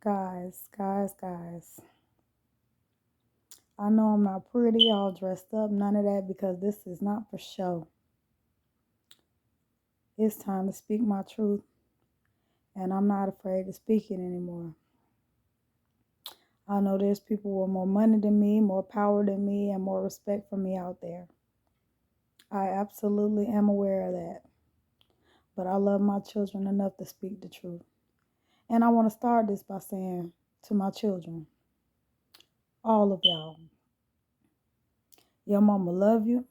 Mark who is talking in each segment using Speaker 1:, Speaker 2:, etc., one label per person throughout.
Speaker 1: Guys. I know I'm not pretty, all dressed up, none of that, because this is not for show. It's time to speak my truth, and I'm not afraid to speak it anymore. I know there's people with more money than me, more power than me, and more respect for me out there. I absolutely am aware of that. But I love my children enough to speak the truth. And I want to start this by saying to my children, all of y'all, your mama love you,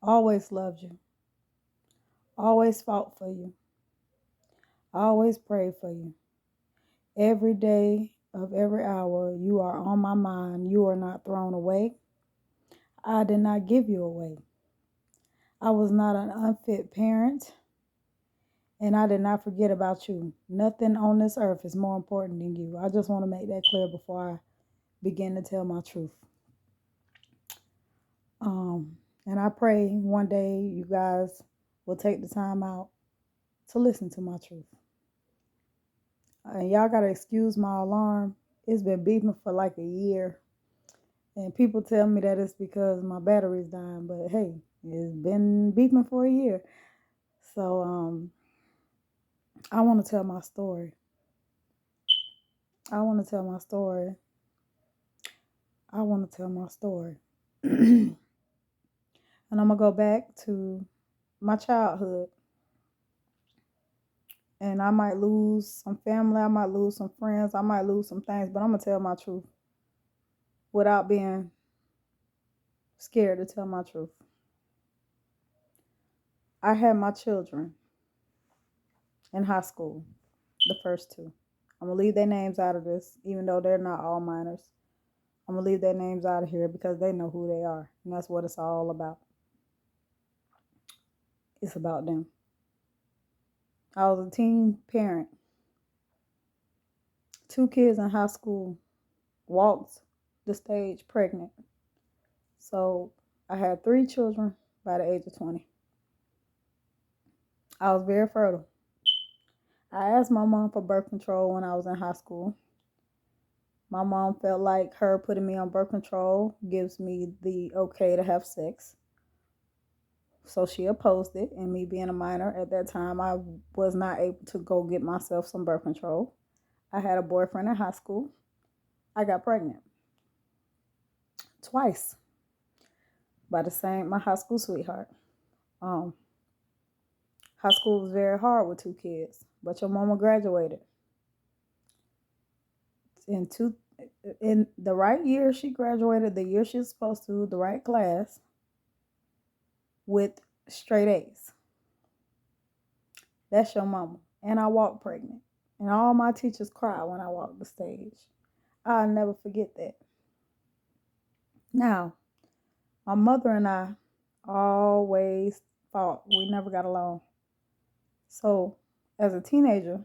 Speaker 1: always loved you, always fought for you, always prayed for you. Every day of every hour, you are on my mind. You are not thrown away. I did not give you away. I was not an unfit parent, and I did not forget about you. Nothing on this earth is more important than you. I just want to make that clear before I begin to tell my truth. And I pray one day you guys will take the time out to listen to my truth. And y'all gotta excuse my alarm. It's been beeping for like a year. And people tell me that it's because my battery's dying, but hey, it's been beeping for a year. So I want to tell my story. I want to tell my story. I want to tell my story. And I'm going to go back to my childhood. And I might lose some family, I might lose some friends, I might lose some things, but I'm going to tell my truth without being scared to tell my truth. I had my children in high school, the first two. I'm going to leave their names out of this, even though they're not all minors. I'm going to leave their names out of here because they know who they are. And that's what it's all about. It's about them. I was a teen parent. 2 kids in high school, walked the stage pregnant. So I had 3 children by the age of 20. I was very fertile. I asked my mom for birth control when I was in high school. My mom felt like her putting me on birth control gives me the okay to have sex. So she opposed it, and me being a minor at that time, I was not able to go get myself some birth control. I had a boyfriend in high school. I got pregnant twice by my high school sweetheart. High school was very hard with 2 kids, but your mama graduated. In the right year she graduated, the year she was supposed to, the right class, with straight A's. That's your mama. And I walked pregnant. And all my teachers cried when I walked the stage. I'll never forget that. Now, my mother and I always fought. We never got along. So, as a teenager,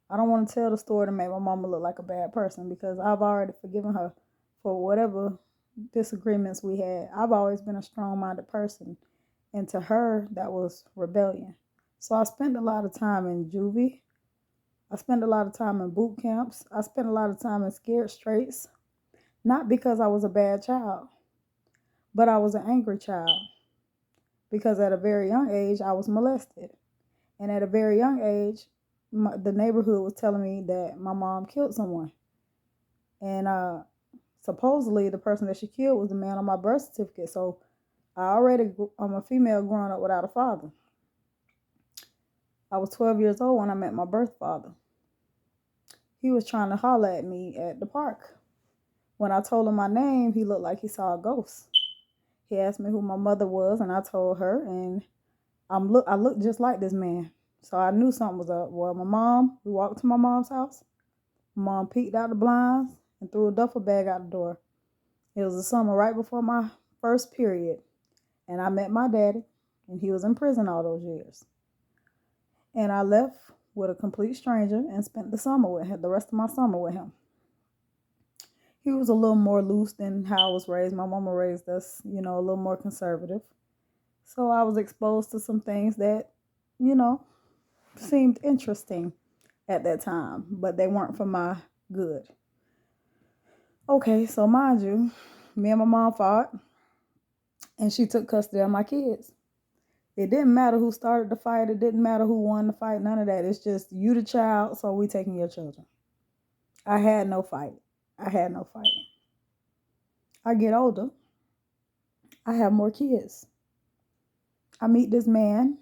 Speaker 1: I don't want to tell the story to make my mama look like a bad person because I've already forgiven her for whatever disagreements we had. I've always been a strong-minded person. And to her, that was rebellion. So I spent a lot of time in juvie. I spent a lot of time in boot camps. I spent a lot of time in scared straights. Not because I was a bad child, but I was an angry child. Because at a very young age, I was molested. And at a very young age, the neighborhood was telling me that my mom killed someone. And supposedly the person that she killed was the man on my birth certificate. So I'm a female growing up without a father. I was 12 years old when I met my birth father. He was trying to holler at me at the park. When I told him my name, he looked like he saw a ghost. He asked me who my mother was, and I told her, and I looked just like this man. So I knew something was up. Well, we walked to my mom's house. Mom peeked out the blinds and threw a duffel bag out the door. It was the summer right before my first period. And I met my daddy, and he was in prison all those years. And I left with a complete stranger and spent the rest of my summer with him. He was a little more loose than how I was raised. My mama raised us, a little more conservative. So I was exposed to some things that, seemed interesting at that time, but they weren't for my good. Okay, so mind you, me and my mom fought, and she took custody of my kids. It didn't matter who started the fight. It didn't matter who won the fight. None of that. It's just you the child, so we taking your children. I had no fight. I had no fight. I get older. I have more kids. I meet this man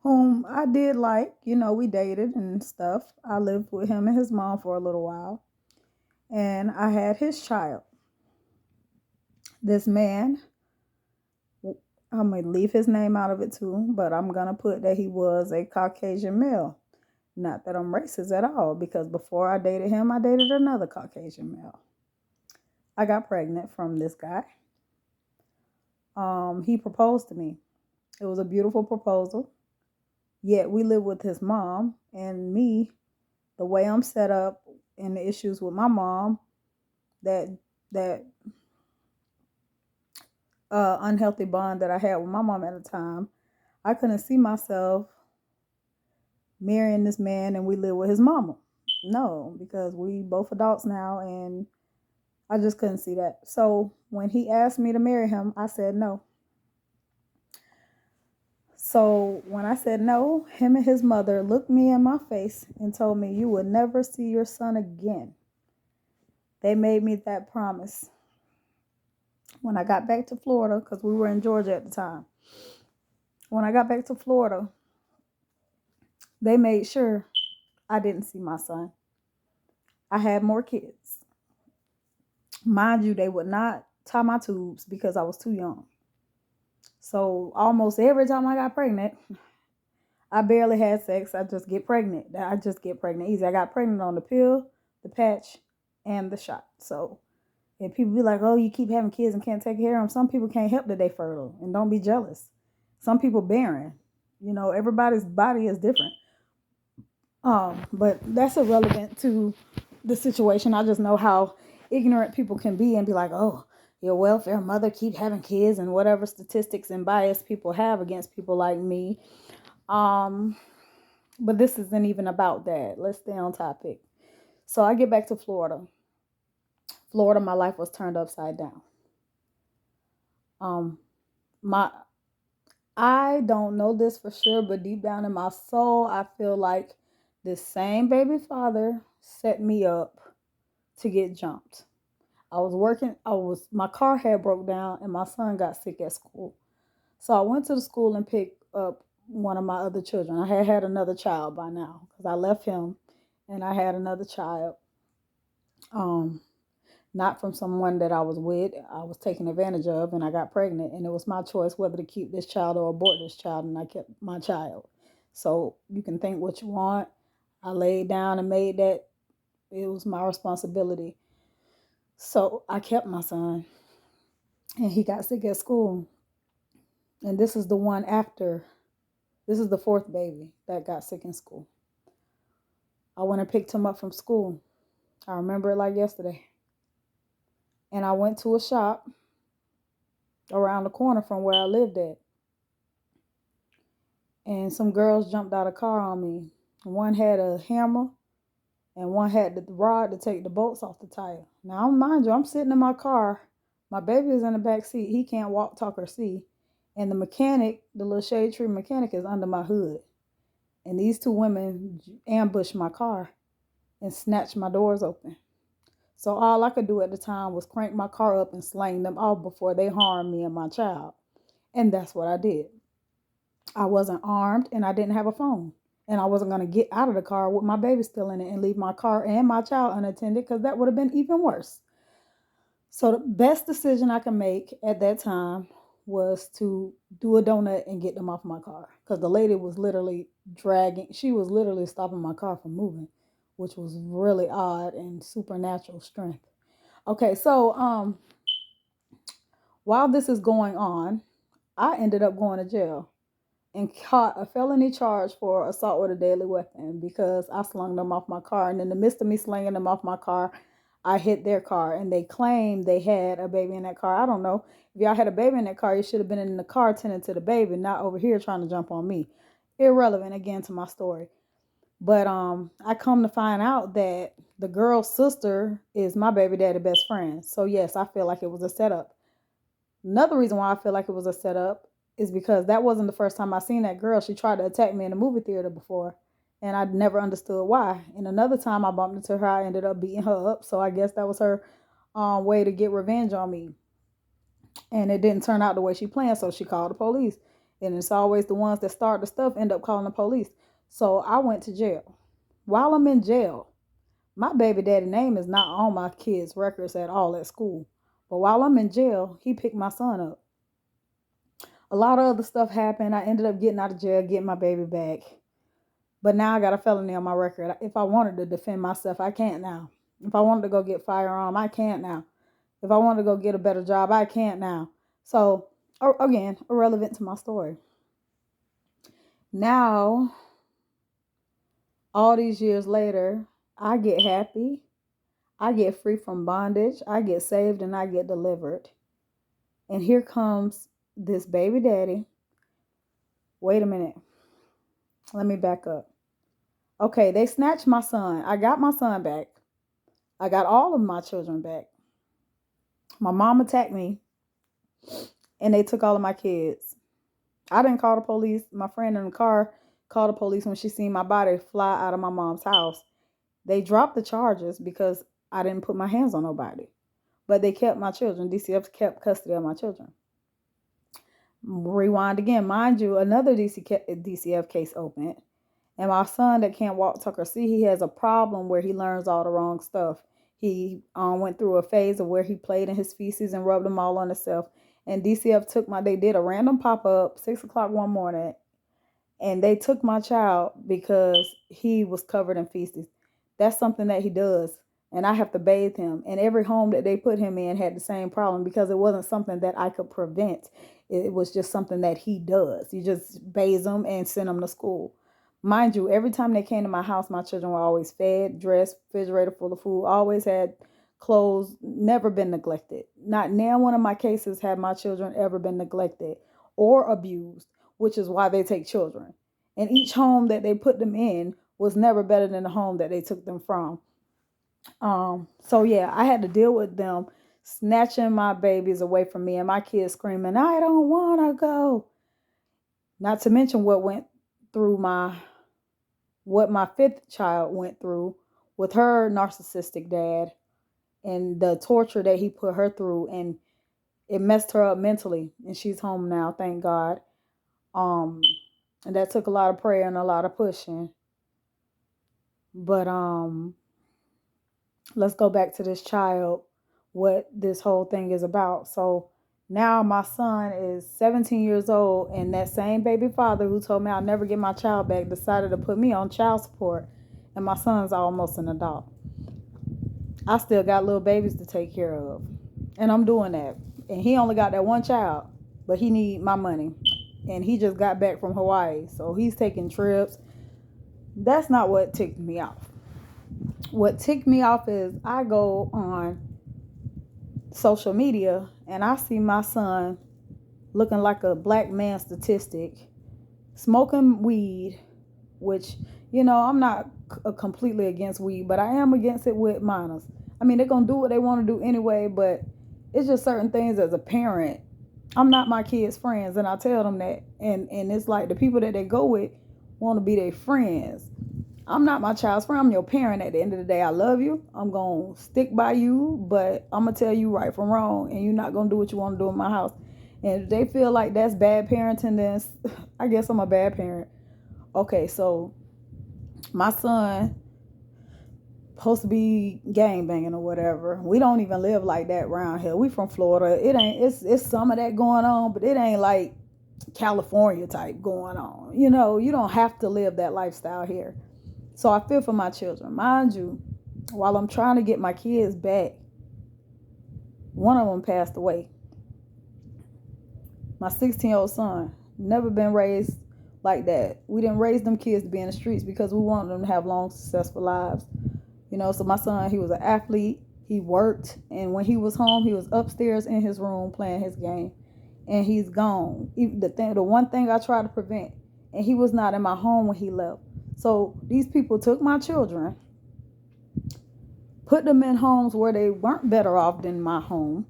Speaker 1: whom I did like. We dated and stuff. I lived with him and his mom for a little while. And I had his child. This man, I'm going to leave his name out of it too, but I'm going to put that he was a Caucasian male. Not that I'm racist at all, because before I dated him, I dated another Caucasian male. I got pregnant from this guy. He proposed to me. It was a beautiful proposal. Yet we live with his mom, and me, the way I'm set up and the issues with my mom, that unhealthy bond that I had with my mom at the time, I couldn't see myself marrying this man and we live with his mama. No, because we both adults now, and I just couldn't see that. So when he asked me to marry him, I said no. So when I said no, him and his mother looked me in my face and told me, "You will never see your son again." They made me that promise. When I got back to Florida, because we were in Georgia at the time, when I got back to Florida, they made sure I didn't see my son. I had more kids. Mind you, they would not tie my tubes because I was too young. So almost every time I got pregnant, I barely had sex. I just get pregnant. Easy. I got pregnant on the pill, the patch, and the shot. So if people be like, "Oh, you keep having kids and can't take care of them," some people can't help that they fertile, and don't be jealous. Some people barren. Everybody's body is different. But that's irrelevant to the situation. I just know how ignorant people can be and be like, "Oh, your welfare mother keep having kids," and whatever statistics and bias people have against people like me. But this isn't even about that. Let's stay on topic. So I get back to Florida. My life was turned upside down. I don't know this for sure, but deep down in my soul, I feel like this same baby father set me up to get jumped. My car had broke down and my son got sick at school. So I went to the school and picked up one of my other children. I had another child by now because I left him and I had another child. Not from someone that I was with. I was taken advantage of and I got pregnant, and it was my choice whether to keep this child or abort this child, and I kept my child. So you can think what you want. I laid down and made that it was my responsibility. So I kept my son, and he got sick at school. And this is the fourth baby that got sick in school. I went and picked him up from school. I remember it like yesterday. And I went to a shop around the corner from where I lived at. And some girls jumped out of the car on me. One had a hammer and one had the rod to take the bolts off the tire. Now, mind you, I'm sitting in my car. My baby is in the back seat. He can't walk, talk, or see. And the mechanic, the little shade tree mechanic, is under my hood. And these two women ambushed my car and snatched my doors open. So all I could do at the time was crank my car up and slang them off before they harmed me and my child. And that's what I did. I wasn't armed and I didn't have a phone. And I wasn't going to get out of the car with my baby still in it and leave my car and my child unattended, because that would have been even worse. So the best decision I could make at that time was to do a donut and get them off my car, because the lady was literally stopping my car from moving, which was really odd and supernatural strength. Okay, so while this is going on, I ended up going to jail and caught a felony charge for assault with a deadly weapon because I slung them off my car. And in the midst of me slinging them off my car, I hit their car, and they claimed they had a baby in that car. I don't know. If y'all had a baby in that car, you should have been in the car tending to the baby, not over here trying to jump on me. Irrelevant, again, to my story. But I come to find out that the girl's sister is my baby daddy best friend. So yes, I feel like it was a setup. Another reason why I feel like it was a setup is because that wasn't the first time I seen that girl. She tried to attack me in the movie theater before, and I never understood why. And another time I bumped into her, I ended up beating her up. So I guess that was her way to get revenge on me. And it didn't turn out the way she planned, so she called the police. And it's always the ones that start the stuff end up calling the police. So I went to jail. While I'm in jail, my baby daddy name is not on my kids' records at all at school. But while I'm in jail, he picked my son up. A lot of other stuff happened. I ended up getting out of jail, getting my baby back. But now I got a felony on my record. If I wanted to defend myself, I can't now. If I wanted to go get firearm, I can't now. If I wanted to go get a better job, I can't now. So, again, irrelevant to my story. Now, all these years later, I get happy. I get free from bondage. I get saved and I get delivered. And here comes this baby daddy. Wait a minute. Let me back up. Okay, they snatched my son. I got my son back. I got all of my children back. My mom attacked me and they took all of my kids. I didn't call the police. My friend in the car called the police when she seen my body fly out of my mom's house. They dropped the charges because I didn't put my hands on nobody. But they kept my children. DCF kept custody of my children. Rewind again. Mind you, another DCF case opened. And my son that can't walk, talk, or see, he has a problem where he learns all the wrong stuff. He went through a phase of where he played in his feces and rubbed them all on himself. And DCF they did a random pop-up, 6 o'clock one morning, and they took my child because he was covered in feces. That's something that he does. And I have to bathe him. And every home that they put him in had the same problem because it wasn't something that I could prevent. It was just something that he does. You just bathe them and send them to school. Mind you, every time they came to my house, my children were always fed, dressed, refrigerator full of food, always had clothes, never been neglected. Not now one of my cases have my children ever been neglected or abused, which is why they take children. And each home that they put them in was never better than the home that they took them from. So yeah, I had to deal with them snatching my babies away from me and my kids screaming, I don't want to go. Not to mention what my fifth child went through with her narcissistic dad and the torture that he put her through, and it messed her up mentally, and she's home now, thank God. And that took a lot of prayer and a lot of pushing. But let's go back to this child, what this whole thing is about. So now my son is 17 years old, and that same baby father who told me I'll never get my child back decided to put me on child support, and my son's almost an adult. I still got little babies to take care of, and I'm doing that. And he only got that one child, but he need my money, and he just got back from Hawaii, so he's taking trips. That's not what ticked me off. What ticked me off is I go on social media and I see my son looking like a black man statistic, smoking weed, which, I'm not completely against weed, but I am against it with minors. I mean, they're going to do what they want to do anyway, but it's just certain things as a parent. I'm not my kids' friends, and I tell them that. And it's like the people that they go with want to be their friends. I'm not my child's friend. I'm your parent at the end of the day. I love you. I'm going to stick by you, but I'm going to tell you right from wrong, and you're not going to do what you want to do in my house. And if they feel like that's bad parenting, then I guess I'm a bad parent. Okay, so my son supposed to be gang banging or whatever. We don't even live like that around here. We from Florida. It's some of that going on, but it ain't like California type going on. You don't have to live that lifestyle here. So I feel for my children. Mind you, while I'm trying to get my kids back, one of them passed away. My 16-year-old son, never been raised like that. We didn't raise them kids to be in the streets because we wanted them to have long, successful lives. So my son, he was an athlete. He worked. And when he was home, he was upstairs in his room playing his game. And he's gone. The one thing I tried to prevent, and he was not in my home when he left. So these people took my children, put them in homes where they weren't better off than my home.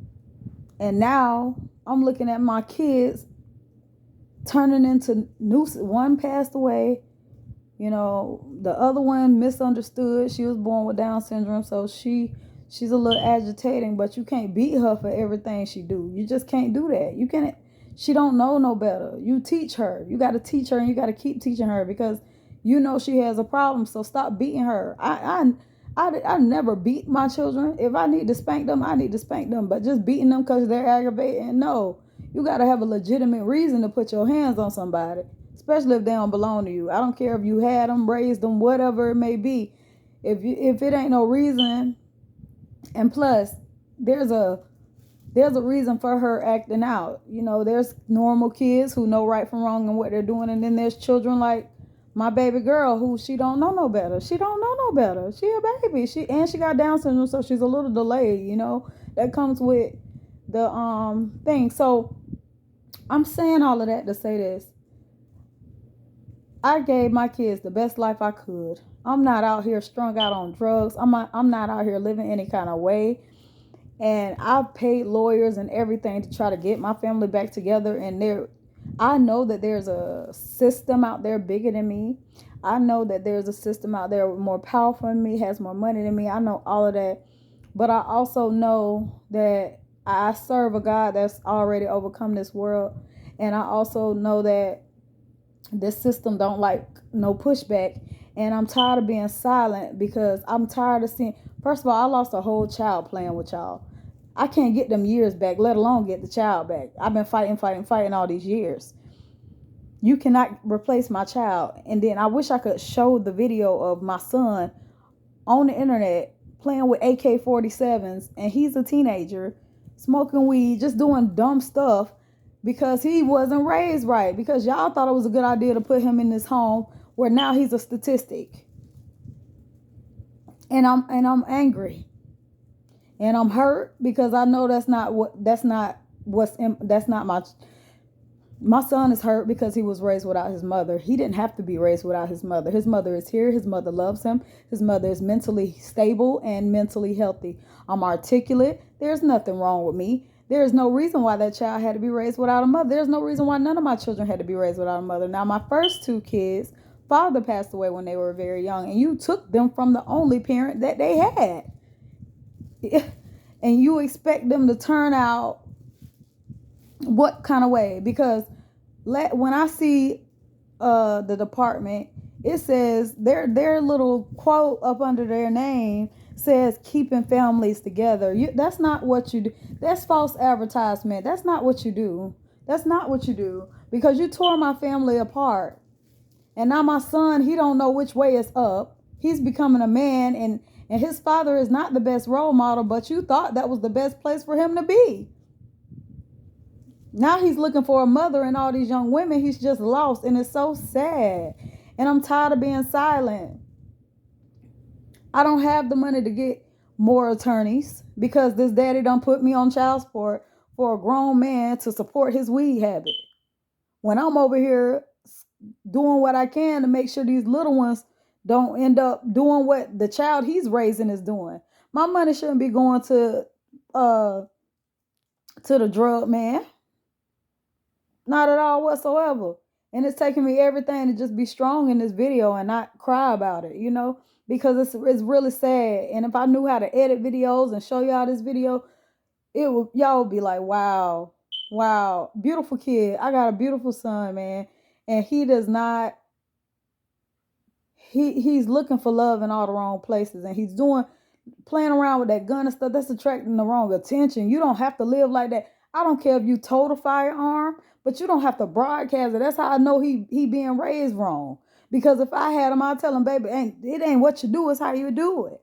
Speaker 1: And now I'm looking at my kids turning into one passed away. You know, the other one misunderstood. She was born with Down syndrome, so she's a little agitating, but you can't beat her for everything she do. You just can't do that. You can't. She don't know no better. You teach her. You got to teach her, and you got to keep teaching her because you know she has a problem. So stop beating her. I never beat my children. If I need to spank them, I need to spank them. But just beating them because they're aggravating, no. You got to have a legitimate reason to put your hands on somebody, especially if they don't belong to you. I don't care if you had them, raised them, whatever it may be. If it ain't no reason, and plus there's a reason for her acting out. You know, there's normal kids who know right from wrong and what they're doing, and then there's children like my baby girl who she don't know no better. She don't know no better. She a baby. She got Down syndrome, so she's a little delayed. You know, that comes with the thing. So I'm saying all of that to say this. I gave my kids the best life I could. I'm not out here strung out on drugs. I'm not out here living any kind of way. And I've paid lawyers and everything to try to get my family back together. And I know that there's a system out there bigger than me. I know that there's a system out there more powerful than me, has more money than me. I know all of that. But I also know that I serve a God that's already overcome this world. And I also know that this system don't like no pushback. And I'm tired of being silent because I'm tired of seeing. First of all, I lost a whole child playing with y'all. I can't get them years back, let alone get the child back. I've been fighting all these years. You cannot replace my child. And then I wish I could show the video of my son on the internet playing with AK-47s, and he's a teenager smoking weed, just doing dumb stuff because he wasn't raised right, because y'all thought it was a good idea to put him in this home where now he's a statistic. And I'm angry. And I'm hurt because I know that's not my son is hurt because he was raised without his mother. He didn't have to be raised without his mother. His mother is here. His mother loves him. His mother is mentally stable and mentally healthy. I'm articulate. There's nothing wrong with me. There is no reason why that child had to be raised without a mother. There's no reason why none of my children had to be raised without a mother. Now, my first two kids, father passed away when they were very young, and you took them from the only parent that they had. And you expect them to turn out what kind of way? Because when I see the department, it says their little quote up under their name says keeping families together. That's not what you do. That's false advertisement. That's not what you do. That's not what you do, because you tore my family apart. And now my son, he don't know which way is up. He's becoming a man, and his father is not the best role model, but you thought that was the best place for him to be. Now he's looking for a mother, and all these young women he's just lost, and it's so sad. And I'm tired of being silent. I don't have the money to get more attorneys because this daddy done put me on child support for a grown man to support his weed habit. When I'm over here doing what I can to make sure these little ones don't end up doing what the child he's raising is doing. My money shouldn't be going to the drug man. Not at all whatsoever. And it's taking me everything to just be strong in this video and not cry about it, you know, because it's really sad. And if I knew how to edit videos and show y'all this video, y'all would be like, wow, beautiful kid. I got a beautiful son, man. And he does not, he's looking for love in all the wrong places, and he's playing around with that gun and stuff. That's attracting the wrong attention. You don't have to live like that. I don't care if you told a firearm, but you don't have to broadcast it. That's how I know he being raised wrong. Because if I had him, I'd tell him, baby, it ain't what you do, it's how you do it.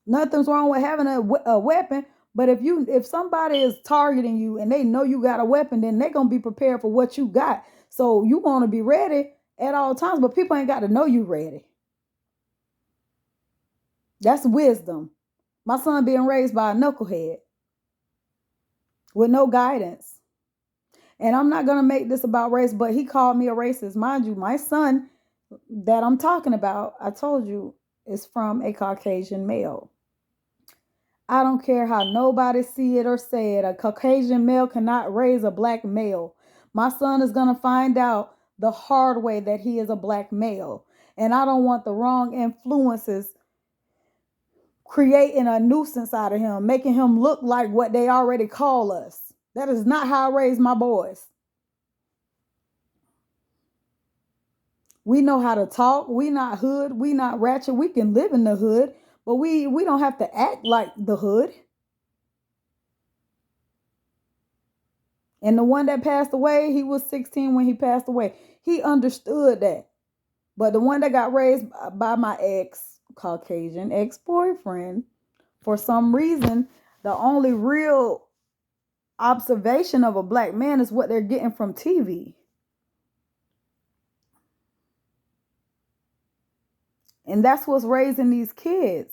Speaker 1: Nothing's wrong with having a weapon, but if somebody is targeting you and they know you got a weapon, then they're gonna be prepared for what you got. So you want to be ready at all times, but people ain't got to know you ready. That's wisdom. My son being raised by a knucklehead with no guidance. And I'm not going to make this about race, but he called me a racist. Mind you, my son that I'm talking about, I told you, is from a Caucasian male. I don't care how nobody see it or say it. A Caucasian male cannot raise a black male. My son is going to find out the hard way that he is a black male. And I don't want the wrong influences creating a nuisance out of him, making him look like what they already call us. That is not how I raise my boys. We know how to talk. We not hood. We not ratchet. We can live in the hood, but we don't have to act like the hood. And the one that passed away, he was 16 when he passed away. He understood that. But the one that got raised by my Caucasian ex-boyfriend, for some reason, the only real observation of a black man is what they're getting from TV. And that's what's raising these kids.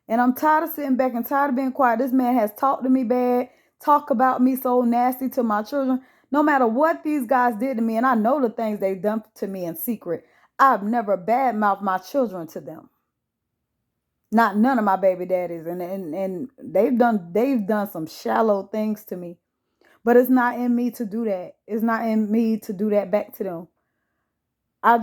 Speaker 1: And I'm tired of sitting back and tired of being quiet. This man has talked to me bad, talk about me so nasty to my children. No matter what these guys did to me, and I know the things they've done to me in secret, I've never badmouthed my children to them. Not none of my baby daddies. And they've done some shallow things to me. But it's not in me to do that. It's not in me to do that back to them. I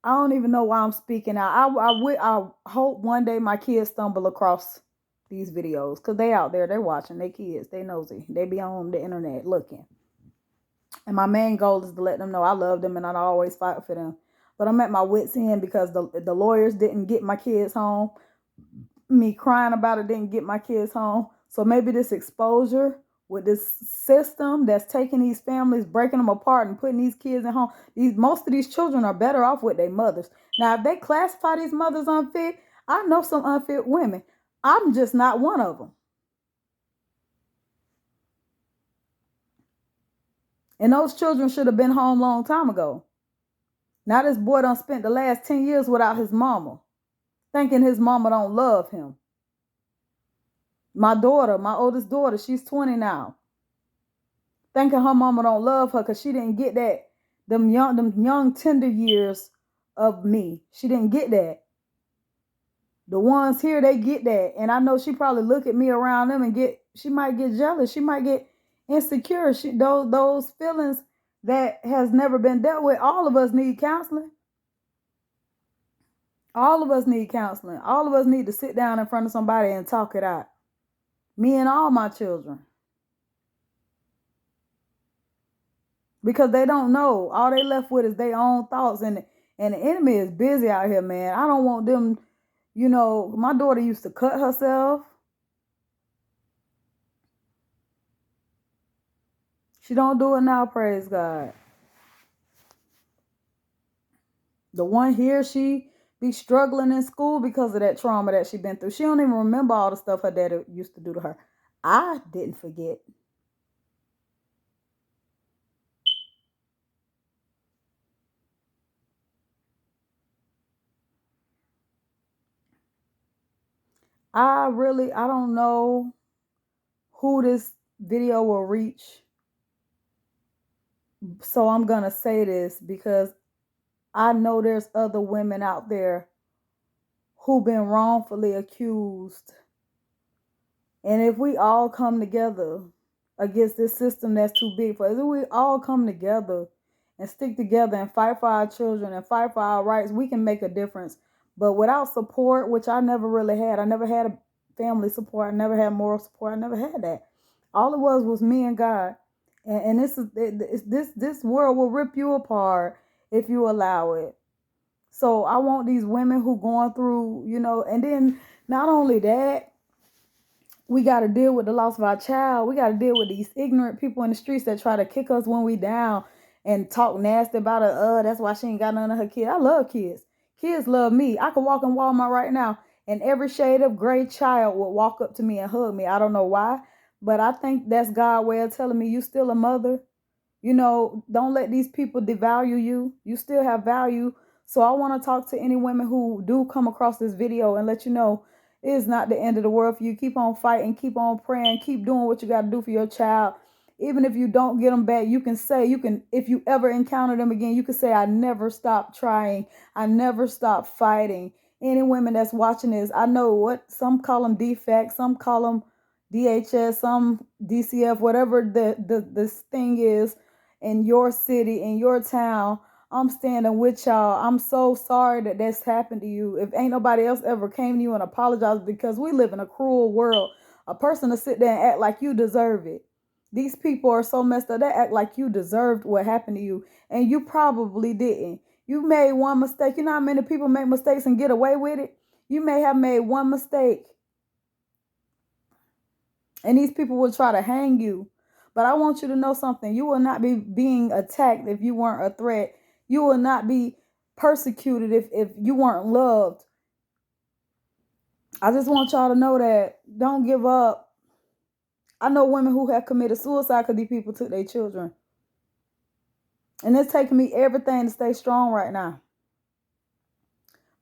Speaker 1: don't even know why I'm speaking out. I hope one day my kids stumble across these videos, because they out there, they're watching, they kids, they nosy, they be on the internet looking. And my main goal is to let them know I love them and I always fight for them. But I'm at my wits' end because the lawyers didn't get my kids home. Me crying about it didn't get my kids home. So maybe this exposure with this system that's taking these families, breaking them apart and putting these kids in home, most of these children are better off with their mothers. Now, if they classify these mothers unfit, I know some unfit women. I'm just not one of them. And those children should have been home a long time ago. Now this boy done spent the last 10 years without his mama, thinking his mama don't love him. My daughter, my oldest daughter, she's 20 now, thinking her mama don't love her because she didn't get that, them young tender years of me. She didn't get that. The ones here, they get that. And I know she probably look at me around them and she might get jealous. She might get insecure. Those feelings that has never been dealt with. All of us need counseling. All of us need counseling. All of us need to sit down in front of somebody and talk it out. Me and all my children. Because they don't know. All they left with is their own thoughts. And the enemy is busy out here, man. I don't want them, my daughter used to cut herself. She don't do it now, praise God. The one here, she be struggling in school because of that trauma that she been through. She don't even remember all the stuff her daddy used to do to her. I didn't forget. I don't know who this video will reach. So I'm going to say this because I know there's other women out there who've been wrongfully accused. And if we all come together against this system that's too big for us, if we all come together and stick together and fight for our children and fight for our rights, we can make a difference. But without support, which I never really had, I never had a family support, I never had moral support, I never had that. All it was me and God. And this world will rip you apart if you allow it. So I want these women who going through, and then not only that, we got to deal with the loss of our child. We got to deal with these ignorant people in the streets that try to kick us when we down and talk nasty about her. That's why she ain't got none of her kids. I love kids. Kids love me. I could walk in Walmart right now and every shade of gray child would walk up to me and hug me. I don't know why, but I think that's God's way of telling me you still a mother. Don't let these people devalue you. You still have value. So I want to talk to any women who do come across this video and let you know it is not the end of the world for you. Keep on fighting, keep on praying, keep doing what you got to do for your child. Even if you don't get them back, you can say, if you ever encounter them again, you can say, I never stopped trying. I never stopped fighting. Any women that's watching this, I know what some call them defects, some call them DHS, some DCF, whatever this thing is in your city, in your town. I'm standing with y'all. I'm so sorry that that's happened to you. If ain't nobody else ever came to you and apologized, because we live in a cruel world. A person to sit there and act like you deserve it. These people are so messed up. They act like you deserved what happened to you, and you probably didn't. You made one mistake. You know how many people make mistakes and get away with it? You may have made one mistake, and these people will try to hang you. But I want you to know something. You will not be being attacked if you weren't a threat. You will not be persecuted if you weren't loved. I just want y'all to know that. Don't give up. I know women who have committed suicide because these people took their children. And it's taking me everything to stay strong right now.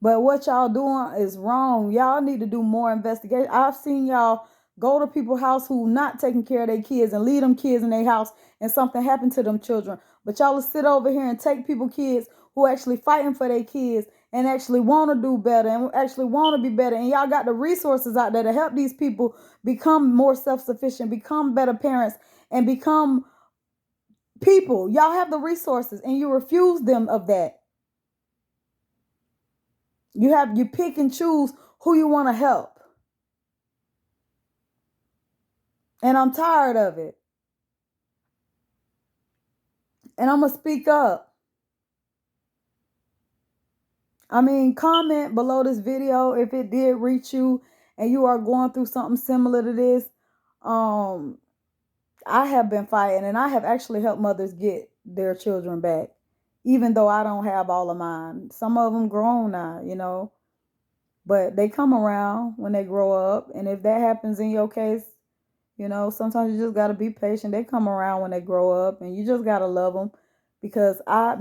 Speaker 1: But what y'all doing is wrong. Y'all need to do more investigation. I've seen y'all go to people's house who not taking care of their kids and leave them kids in their house and something happened to them children. But y'all will sit over here and take people's kids who actually fighting for their kids and actually want to do better and actually want to be better. And y'all got the resources out there to help these people become more self-sufficient, become better parents, and become people. Y'all have the resources and you refuse them of that. You pick and choose who you want to help. And I'm tired of it. And I'm going to speak up. I mean, comment below this video if it did reach you and you are going through something similar to this. I have been fighting and I have actually helped mothers get their children back, even though I don't have all of mine. Some of them grown now, you know, but they come around when they grow up. And if that happens in your case, you know, sometimes you just got to be patient. They come around when they grow up and you just got to love them. Because I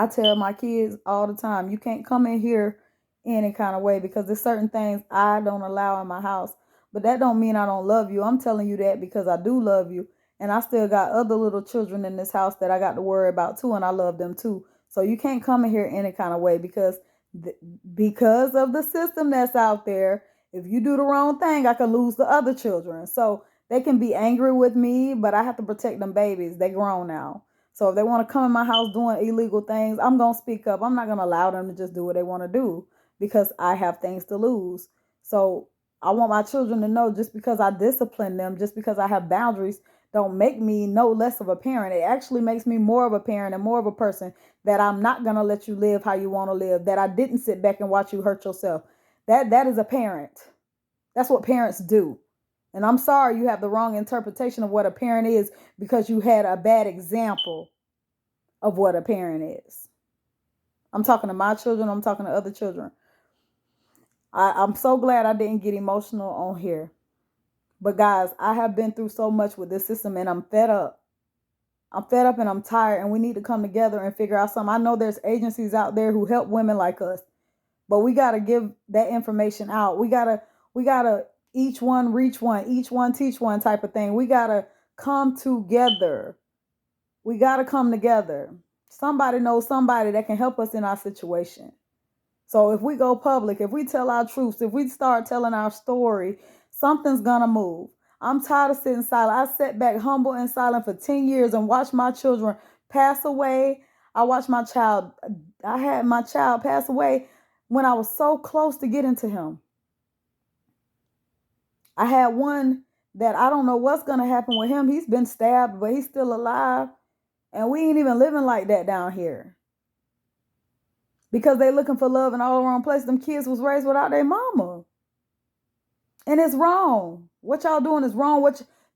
Speaker 1: tell my kids all the time, you can't come in here any kind of way, because there's certain things I don't allow in my house. But that don't mean I don't love you. I'm telling you that because I do love you. And I still got other little children in this house that I got to worry about too. And I love them too. So you can't come in here any kind of way, because of the system that's out there. If you do the wrong thing, I could lose the other children. So they can be angry with me, but I have to protect them babies. They grown now. So if they want to come in my house doing illegal things, I'm going to speak up. I'm not going to allow them to just do what they want to do, because I have things to lose. So I want my children to know, just because I discipline them, just because I have boundaries, don't make me no less of a parent. It actually makes me more of a parent and more of a person, that I'm not going to let you live how you want to live, that I didn't sit back and watch you hurt yourself. That is a parent. That's what parents do. And I'm sorry you have the wrong interpretation of what a parent is, because you had a bad example of what a parent is. I'm talking to my children. I'm talking to other children. I'm so glad I didn't get emotional on here. But guys, I have been through so much with this system and I'm fed up. I'm fed up and I'm tired, and we need to come together and figure out something. I know there's agencies out there who help women like us, but we got to give that information out. We got to each one reach one, each one teach one type of thing. We got to come together. We got to come together. Somebody knows somebody that can help us in our situation. So if we go public, if we tell our truths, if we start telling our story, something's going to move. I'm tired of sitting silent. I sat back humble and silent for 10 years and watched my children pass away. I had my child pass away when I was so close to getting to him. I had one that I don't know what's going to happen with him. He's been stabbed, but he's still alive. And we ain't even living like that down here, because they looking for love in all the wrong places. Them kids was raised without their mama. And it's wrong. What y'all doing is wrong.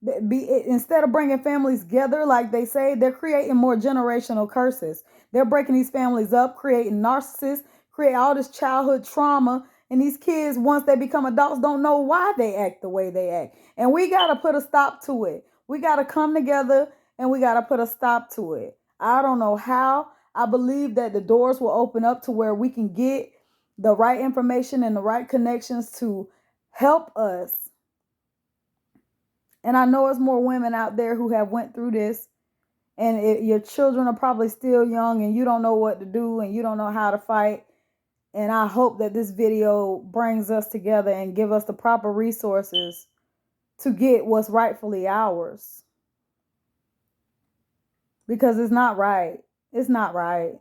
Speaker 1: Instead of bringing families together, like they say, they're creating more generational curses. They're breaking these families up, creating narcissists, create all this childhood trauma. And these kids, once they become adults, don't know why they act the way they act. And we got to put a stop to it. We got to come together and we got to put a stop to it. I don't know how. I believe that the doors will open up to where we can get the right information and the right connections to help us And I know it's more women out there who have went through this, and your children are probably still young and you don't know what to do and you don't know how to fight. And I hope that this video brings us together and give us the proper resources to get what's rightfully ours. Because it's not right. It's not right.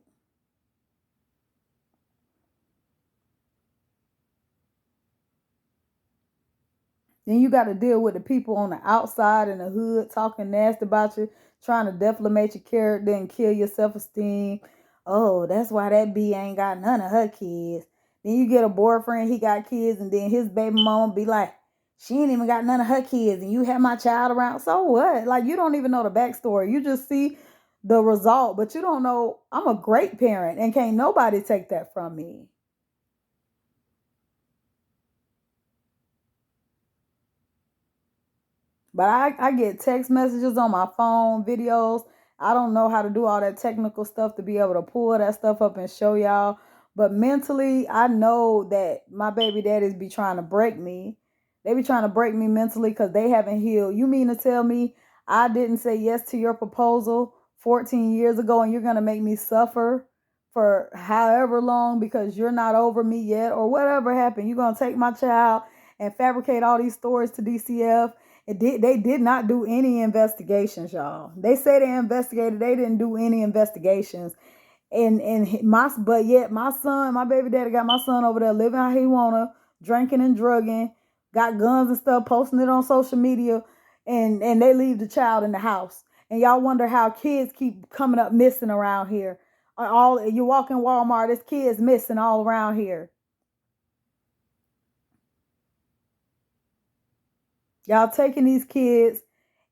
Speaker 1: Then you got to deal with the people on the outside in the hood talking nasty about you, trying to defamate your character and kill your self-esteem. Oh, that's why that B ain't got none of her kids. Then you get a boyfriend, he got kids, and then his baby mama be like, she ain't even got none of her kids, and you have my child around. So what? Like, you don't even know the backstory. You just see the result, but you don't know I'm a great parent, and can't nobody take that from me. But I get text messages on my phone, videos. I don't know how to do all that technical stuff to be able to pull that stuff up and show y'all. But mentally, I know that my baby daddies be trying to break me. They be trying to break me mentally because they haven't healed. You mean to tell me I didn't say yes to your proposal 14 years ago and you're going to make me suffer for however long because you're not over me yet or whatever happened? You're going to take my child and fabricate all these stories to DCF. They did not do any investigations, y'all. They say they investigated. They didn't do any investigations. But yet my son, my baby daddy got my son over there living how he wanna, drinking and drugging, got guns and stuff, posting it on social media, and they leave the child in the house. And y'all wonder how kids keep coming up missing around here. All you walk in Walmart, there's kids missing all around here. Y'all taking these kids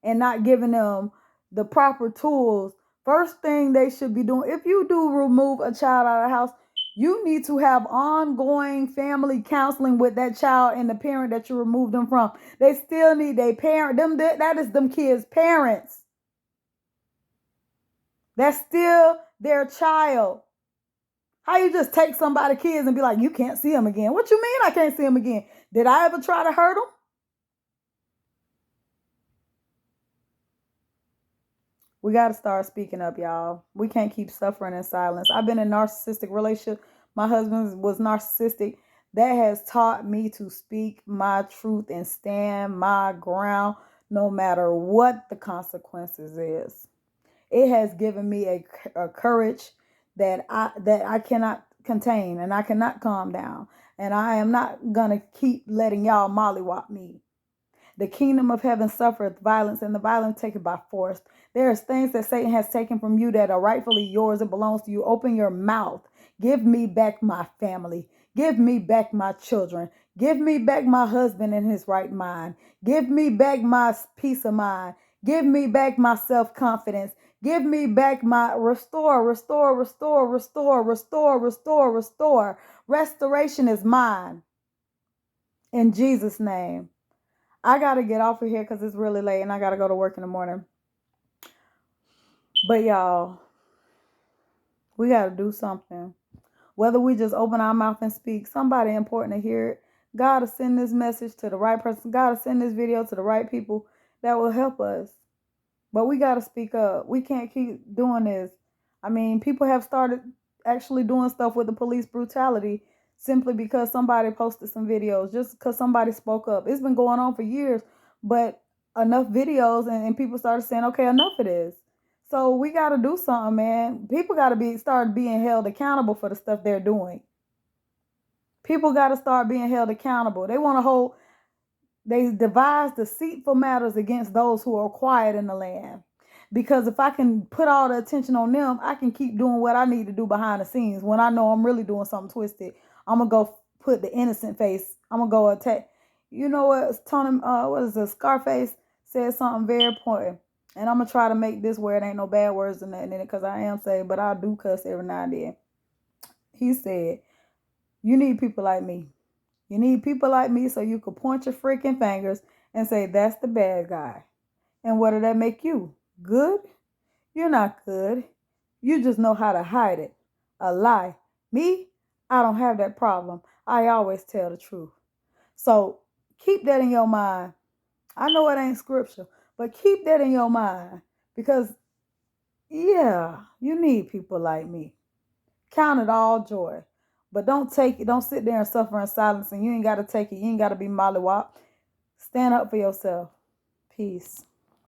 Speaker 1: and not giving them the proper tools. First thing they should be doing, if you do remove a child out of the house, you need to have ongoing family counseling with that child and the parent that you removed them from. They still need their parent. That is them kids' parents. That's still their child. How you just take somebody's kids and be like, you can't see them again? What you mean I can't see them again? Did I ever try to hurt them? We got to start speaking up, y'all. We can't keep suffering in silence. I've been in a narcissistic relationship. My husband was narcissistic. That has taught me to speak my truth and stand my ground no matter what the consequences is. It has given me a courage that I cannot contain and I cannot calm down. And I am not going to keep letting y'all mollywop me. The kingdom of heaven suffereth violence, and the violent take it by force. There's things that Satan has taken from you that are rightfully yours. It belongs to you. Open your mouth. Give me back my family. Give me back my children. Give me back my husband in his right mind. Give me back my peace of mind. Give me back my self-confidence. Give me back my restore, restore, restore, restore, restore, restore, restore. Restoration is mine. In Jesus' name. I got to get off of here because it's really late and I got to go to work in the morning. But y'all, we got to do something. Whether we just open our mouth and speak, somebody important to hear it. God will send this message to the right person. God will send this video to the right people that will help us. But we got to speak up. We can't keep doing this. I mean, people have started actually doing stuff with the police brutality simply because somebody posted some videos, just because somebody spoke up. It's been going on for years, but enough videos and people started saying, okay, enough of this. So we got to do something, man. People got to start being held accountable for the stuff they're doing. People got to start being held accountable. They devise deceitful matters against those who are quiet in the land. Because if I can put all the attention on them, I can keep doing what I need to do behind the scenes. When I know I'm really doing something twisted, I'm going to go put the innocent face. I'm going to go attack. You know what? Tony, what is it? Scarface said something very important. And I'm going to try to make this where it ain't no bad words in it because I am saved, but I do cuss every now and then. He said, you need people like me. You need people like me so you can point your freaking fingers and say, that's the bad guy. And what did that make you? Good? You're not good. You just know how to hide it. A lie. Me? I don't have that problem. I always tell the truth. So keep that in your mind. I know it ain't scripture, but keep that in your mind because, yeah, you need people like me. Count it all joy. But don't take it, don't sit there and suffer in silence, and you ain't got to take it. You ain't got to be mollywop. Stand up for yourself. Peace.